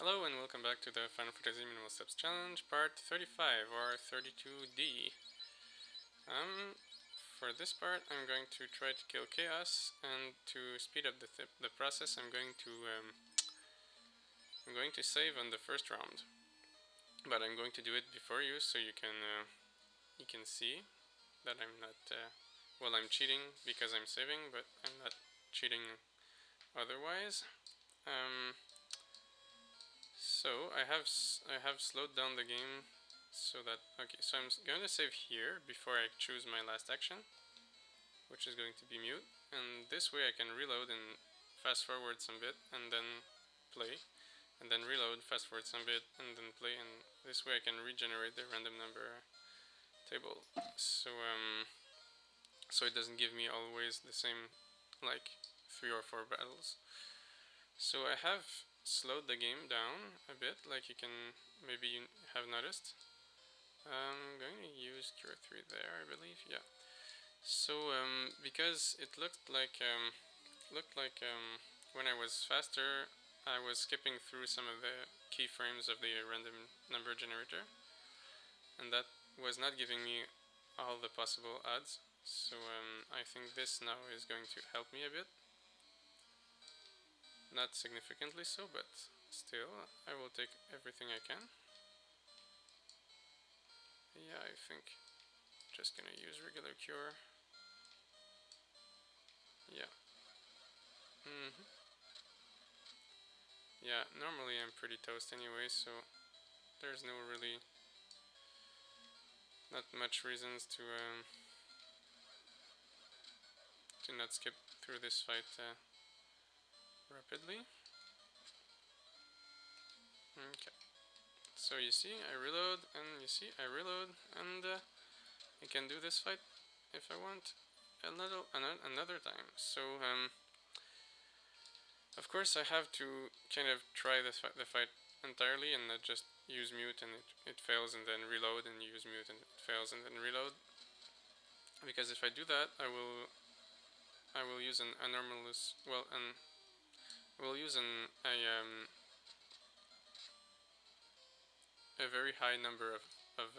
Hello and welcome back to the Final Fantasy Minimal Steps Challenge, part 35 or 32D. For this part I'm going to try to kill Chaos, and to speed up the process I'm going to save on the first round. But I'm going to do it before you so you can see that I'm not, well, I'm cheating because I'm saving, but I'm not cheating otherwise. So I have slowed down the game so that, okay, so I'm going to save here before I choose my last action, which is going to be mute, and this way I can reload and fast forward some bit and then play, and then reload, fast forward some bit and then play, and this way I can regenerate the random number table. So it doesn't give me always the same, like, 3 or 4 battles. So I have slowed the game down a bit, like you can maybe have noticed. I'm going to use Cure 3 there, I believe, yeah. So because it looked like when I was faster, I was skipping through some of the keyframes of the random number generator, and that was not giving me all the possible odds. So I think this now is going to help me a bit. Not significantly so, but still, I will take everything I can. Yeah, I think just gonna use regular cure. Yeah. Yeah, normally I'm pretty toast anyway, so there's no really not much reasons to not skip through this fight rapidly. Okay. So you see, I reload, and you see, I reload, and I can do this fight if I want another time. So of course I have to kind of try the fight entirely and not just use mute and it fails and then reload and use mute and it fails and then reload. Because if I do that, I will use an anomalous, well, I will use a very high number of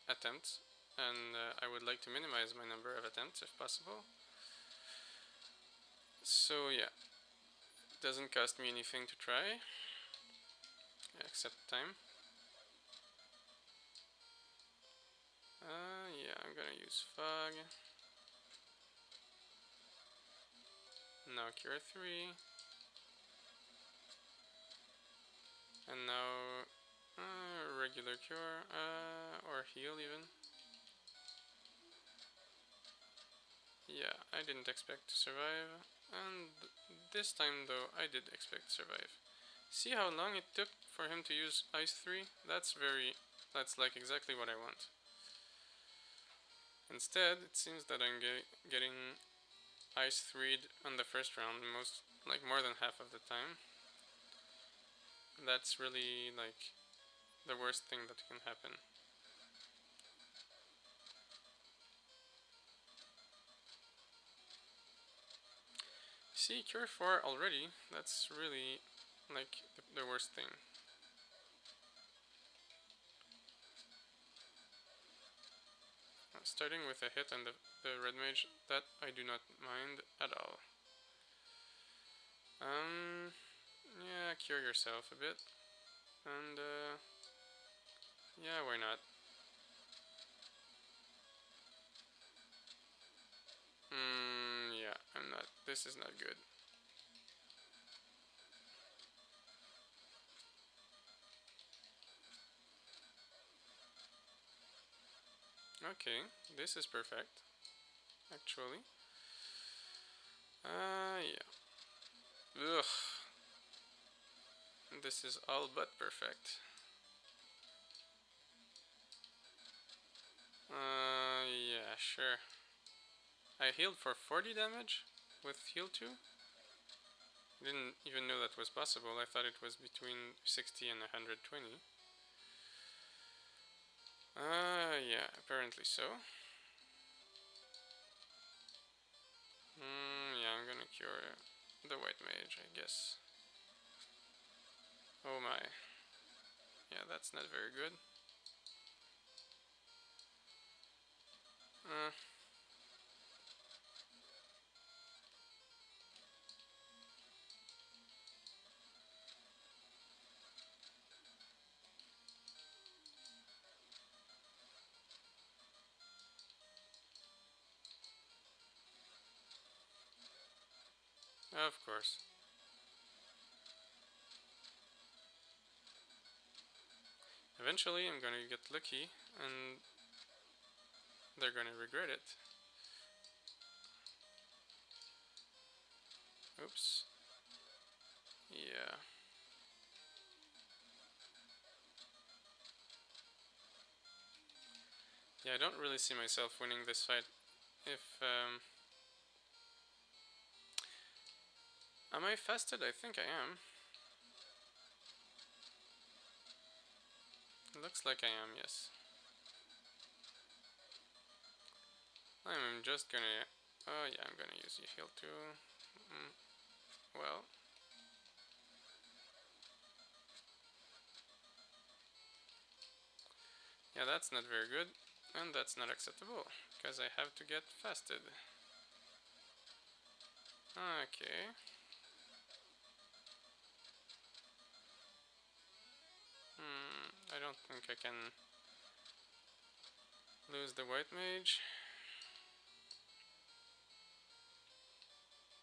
attempts, and I would like to minimize my number of attempts if possible. So yeah, it doesn't cost me anything to try, except time. Yeah, I'm gonna use Fog. Now Cure 3. And now regular Cure, or Heal even. Yeah, I didn't expect to survive, and this time though I did expect to survive. See how long it took for him to use Ice 3? That's like exactly what I want. Instead, it seems that I'm getting Ice 3'd on the first round more than half of the time. That's really like the worst thing that can happen. See, Cure 4 already, that's really like the worst thing. Starting with a hit on the Red Mage, that I do not mind at all. Yeah, cure yourself a bit. And, yeah, why not? Yeah, I'm not. This is not good. Okay, this is perfect, actually. Yeah. Ugh. This is all but perfect. Yeah, sure. I healed for 40 damage with heal 2? Didn't even know that was possible. I thought it was between 60 and 120. Yeah, apparently so. Yeah, I'm gonna cure the White Mage, I guess. my. Yeah, that's not very good. Uh, of course. Eventually, I'm gonna get lucky, and they're gonna regret it. Oops. Yeah. Yeah, I don't really see myself winning this fight. If, am I fasted? I think I am. It looks like I am, yes. I'm just gonna... Oh yeah, I'm gonna use heal too. Mm, well... Yeah, that's not very good. And that's not acceptable, because I have to get fasted. Okay. I don't think I can lose the White Mage.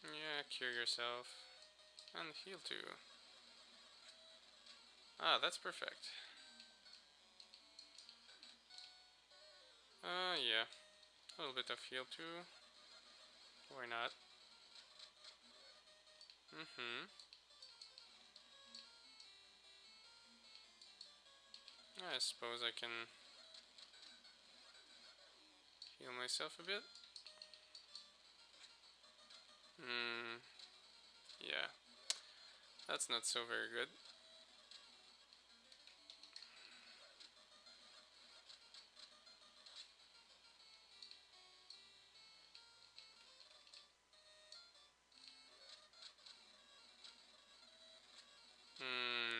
Yeah, cure yourself. And heal too. Ah, that's perfect. Yeah. A little bit of heal too. Why not? I suppose I can heal myself a bit. Yeah. That's not so very good.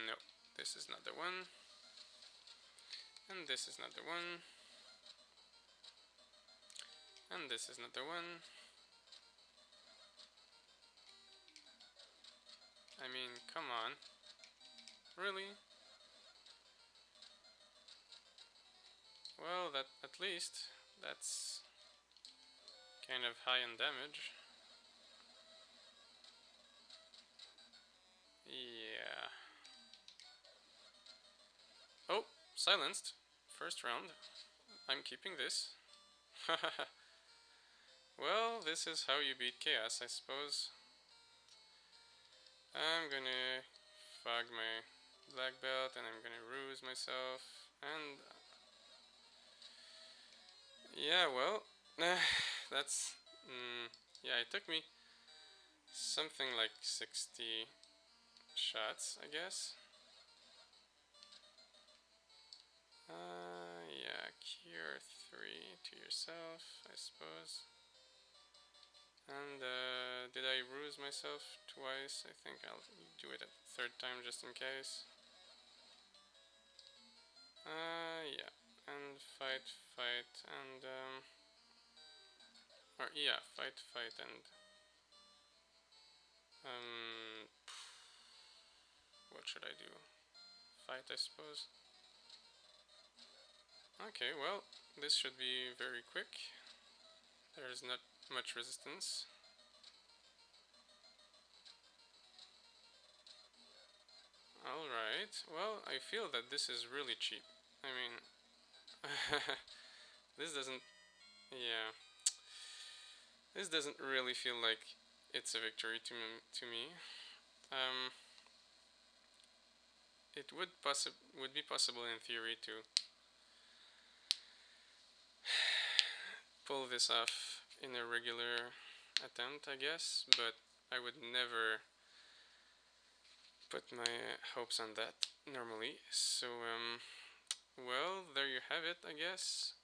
No. This is not the one. And this is not the one. And this is not the one. I mean, come on. Really? Well, that at least that's kind of high in damage. Yeah. Oh, silenced. First round. I'm keeping this. Well, this is how you beat chaos, I suppose. I'm gonna fog my black belt and I'm gonna ruse myself. And yeah, well, that's yeah. It took me something like 60 shots, I guess. Yeah, cure 3 to yourself, I suppose. And did I ruse myself twice? I think I'll do it a third time just in case. Yeah, and fight, and or yeah, fight, and um, what should I do? Fight, I suppose. Okay, well, this should be very quick. There's not much resistance. Alright, well, I feel that this is really cheap. I mean, this doesn't, yeah, this doesn't really feel like it's a victory to me. Um, it would be possible in theory to pull this off in a regular attempt, I guess, but I would never put my hopes on that normally. So, well, there you have it, I guess.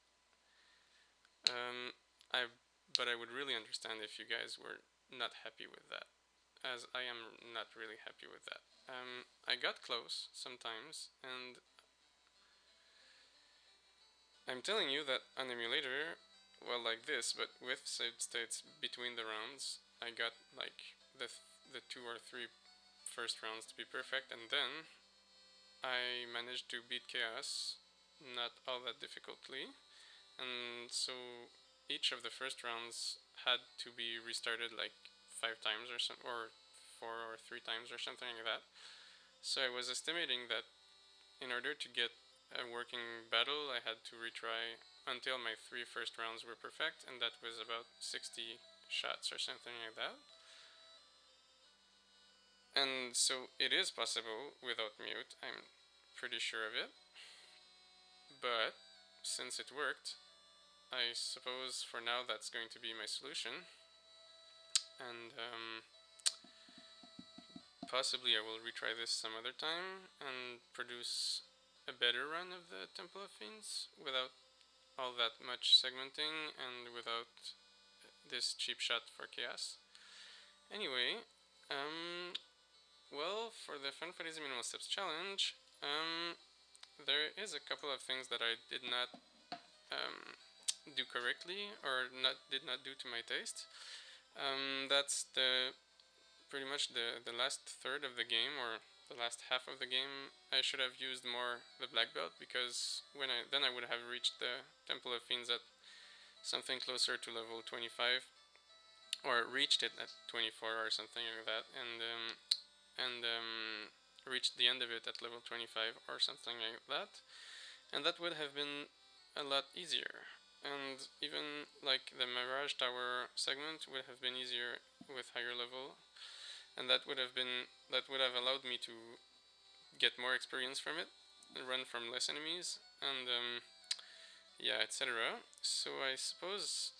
Um, I but I would really understand if you guys were not happy with that, as I am not really happy with that. I got close sometimes, and I'm telling you that on emulator, well, like this, but with saved states between the rounds, I got like the 2 or 3 first rounds to be perfect, and then I managed to beat chaos, not all that difficultly, and so each of the first rounds had to be restarted like 5 times or 4 or 3 times or something like that. So I was estimating that in order to get a working battle, I had to retry until my 3 first rounds were perfect, and that was about 60 shots or something like that. And so it is possible without mute, I'm pretty sure of it. But since it worked, I suppose for now that's going to be my solution. And possibly I will retry this some other time and produce a better run of the Temple of Fiends without all that much segmenting and without this cheap shot for chaos. Anyway, well, for the Final Fantasy Minimal Steps challenge, there is a couple of things that I did not do correctly or did not do to my taste. That's pretty much the last third of the game, or the last half of the game. I should have used more the black belt, because then I would have reached the Temple of Fiends at something closer to level 25, or reached it at 24 or something like that, and reached the end of it at level 25 or something like that, and that would have been a lot easier. And even like the Mirage Tower segment would have been easier with higher level, and that would have allowed me to get more experience from it and run from less enemies, and yeah, etc. So I suppose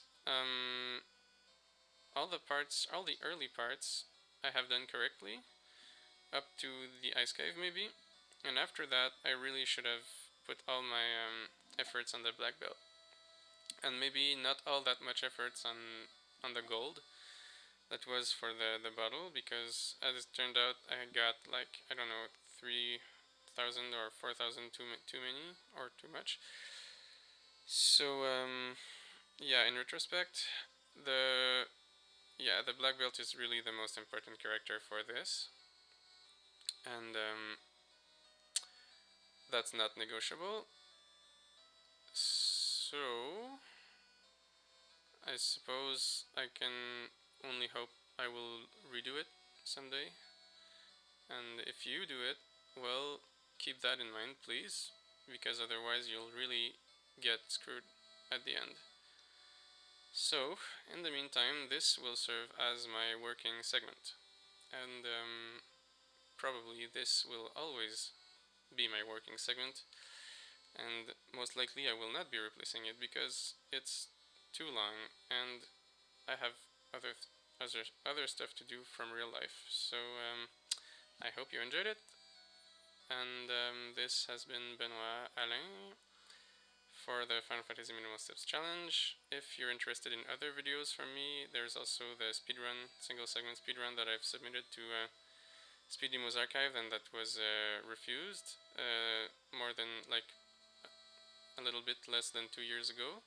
all the early parts I have done correctly up to the ice cave maybe, and after that I really should have put all my efforts on the black belt, and maybe not all that much efforts on the gold that was for the bottle, because as it turned out I got like, I don't know, 3,000 or 4,000 too many or too much. So yeah, in retrospect, the the black belt is really the most important character for this, and that's not negotiable. So I suppose I can only hope I will redo it someday. And if you do it, well, keep that in mind, please, because otherwise you'll really get screwed at the end. So, in the meantime, this will serve as my working segment, and probably this will always be my working segment, and most likely I will not be replacing it because it's too long, and I have other stuff to do from real life. So I hope you enjoyed it, and this has been Benoit Alain for the Final Fantasy Minimal Steps Challenge. If you're interested in other videos from me, there's also the speedrun, single segment speedrun that I've submitted to Speedymo's archive, and that was refused more than like a little bit less than 2 years ago,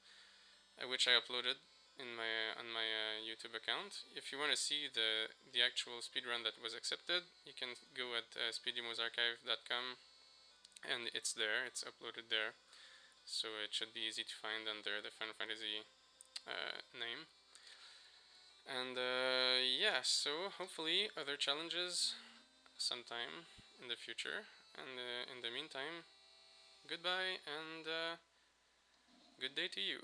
which I uploaded on my YouTube account. If you want to see the actual speedrun that was accepted, you can go at speedymosarchive.com, and it's there. It's uploaded there, so it should be easy to find under the Final Fantasy name. And yeah, so hopefully other challenges sometime in the future. And in the meantime, goodbye and good day to you.